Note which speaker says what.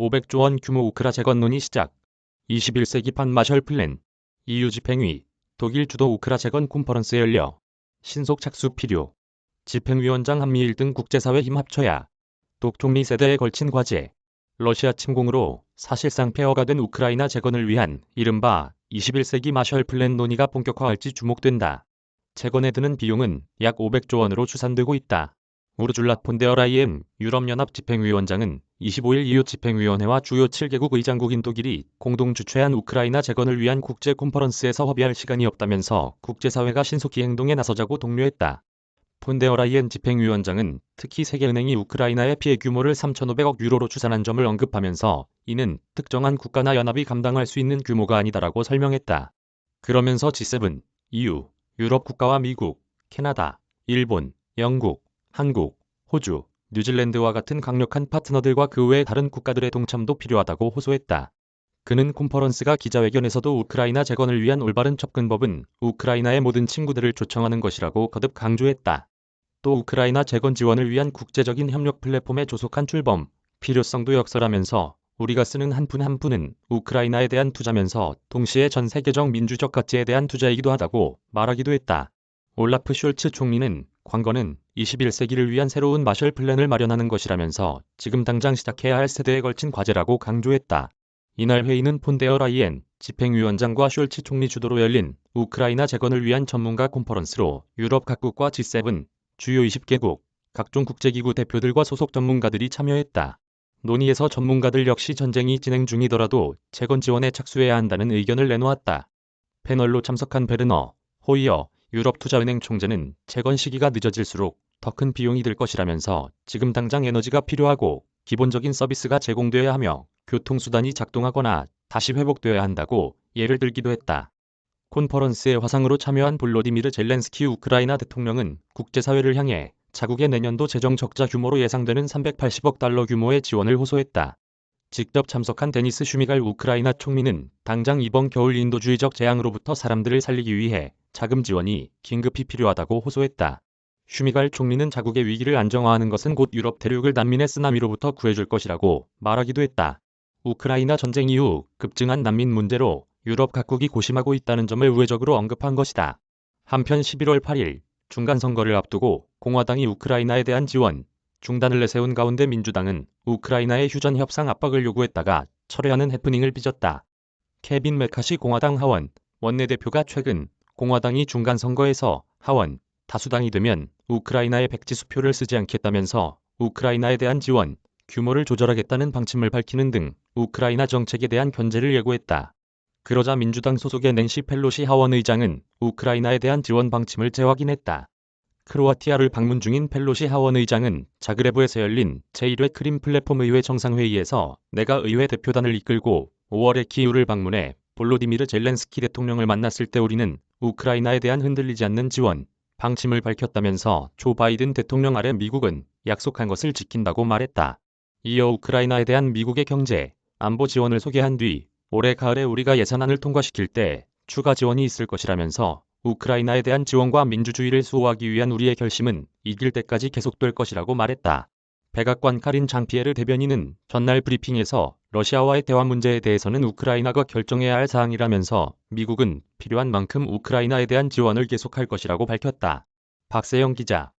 Speaker 1: 500조 원 규모 우크라 재건 논의 시작. 21세기판 마셜 플랜. EU 집행위. 독일 주도 우크라 재건 컨퍼런스 열려. 신속 착수 필요. 집행위원장 한미 1등 국제사회 힘 합쳐야. 독총리 세대에 걸친 과제. 러시아 침공으로 사실상 폐허가 된 우크라이나 재건을 위한 이른바 21세기 마셜 플랜 논의가 본격화할지 주목된다. 재건에 드는 비용은 약 500조 원으로 추산되고 있다. 우르줄라 폰 데어 라이엔 유럽연합 집행위원장은 25일 EU 집행위원회와 주요 7개국 의장국인 독일이 공동 주최한 우크라이나 재건을 위한 국제 컨퍼런스에서 협의할 시간이 없다면서 국제사회가 신속히 행동에 나서자고 독려했다. 폰 데어 라이엔 집행위원장은 특히 세계은행이 우크라이나의 피해 규모를 3,500억 유로로 추산한 점을 언급하면서 이는 특정한 국가나 연합이 감당할 수 있는 규모가 아니다라고 설명했다. 그러면서 G7, EU, 유럽 국가와 미국, 캐나다, 일본, 영국, 한국, 호주, 뉴질랜드와 같은 강력한 파트너들과 그 외 다른 국가들의 동참도 필요하다고 호소했다. 그는 컨퍼런스가 기자회견에서도 우크라이나 재건을 위한 올바른 접근법은 우크라이나의 모든 친구들을 초청하는 것이라고 거듭 강조했다. 또 우크라이나 재건 지원을 위한 국제적인 협력 플랫폼의 조속한 출범, 필요성도 역설하면서 우리가 쓰는 한 푼 한 푼은 우크라이나에 대한 투자면서 동시에 전 세계적 민주적 가치에 대한 투자이기도 하다고 말하기도 했다. 올라프 숄츠 총리는 관건은 21세기를 위한 새로운 마셜 플랜을 마련하는 것이라면서 지금 당장 시작해야 할 세대에 걸친 과제라고 강조했다. 이날 회의는 폰 데어 라이엔 집행위원장과 숄츠 총리 주도로 열린 우크라이나 재건을 위한 전문가 컨퍼런스로 유럽 각국과 G7, 주요 20개국, 각종 국제기구 대표들과 소속 전문가들이 참여했다. 논의에서 전문가들 역시 전쟁이 진행 중이더라도 재건 지원에 착수해야 한다는 의견을 내놓았다. 패널로 참석한 베르너 호이어 유럽투자은행 총재는 재건 시기가 늦어질수록 더 큰 비용이 들 것이라면서 지금 당장 에너지가 필요하고 기본적인 서비스가 제공되어야 하며 교통수단이 작동하거나 다시 회복되어야 한다고 예를 들기도 했다. 컨퍼런스에 화상으로 참여한 볼로디미르 젤렌스키 우크라이나 대통령은 국제사회를 향해 자국의 내년도 재정 적자 규모로 예상되는 380억 달러 규모의 지원을 호소했다. 직접 참석한 데니스 슈미갈 우크라이나 총리는 당장 이번 겨울 인도주의적 재앙으로부터 사람들을 살리기 위해 자금 지원이 긴급히 필요하다고 호소했다. 슈미갈 총리는 자국의 위기를 안정화하는 것은 곧 유럽 대륙을 난민의 쓰나미로부터 구해줄 것이라고 말하기도 했다. 우크라이나 전쟁 이후 급증한 난민 문제로 유럽 각국이 고심하고 있다는 점을 우회적으로 언급한 것이다. 한편 11월 8일 중간선거를 앞두고 공화당이 우크라이나에 대한 지원 중단을 내세운 가운데 민주당은 우크라이나의 휴전 협상 압박을 요구했다가 철회하는 해프닝을 빚었다. 케빈 메카시 공화당 하원 원내대표가 최근 공화당이 중간선거에서 하원 다수당이 되면 우크라이나에 백지수표를 쓰지 않겠다면서 우크라이나에 대한 지원 규모를 조절하겠다는 방침을 밝히는 등 우크라이나 정책에 대한 견제를 예고했다. 그러자 민주당 소속의 낸시 펠로시 하원의장은 우크라이나에 대한 지원 방침을 재확인했다. 크로아티아를 방문 중인 펠로시 하원의장은 자그레브에서 열린 제1회 크림 플랫폼 의회 정상회의에서 내가 의회 대표단을 이끌고 5월에 키이우를 방문해 볼로디미르 젤렌스키 대통령을 만났을 때 우리는 우크라이나에 대한 흔들리지 않는 지원 방침을 밝혔다면서 조 바이든 대통령 아래 미국은 약속한 것을 지킨다고 말했다. 이어 우크라이나에 대한 미국의 경제, 안보 지원을 소개한 뒤 올해 가을에 우리가 예산안을 통과시킬 때 추가 지원이 있을 것이라면서 우크라이나에 대한 지원과 민주주의를 수호하기 위한 우리의 결심은 이길 때까지 계속될 것이라고 말했다. 백악관 카린 장피에르 대변인은 전날 브리핑에서 러시아와의 대화 문제에 대해서는 우크라이나가 결정해야 할 사항이라면서 미국은 필요한 만큼 우크라이나에 대한 지원을 계속할 것이라고 밝혔다. 박세영 기자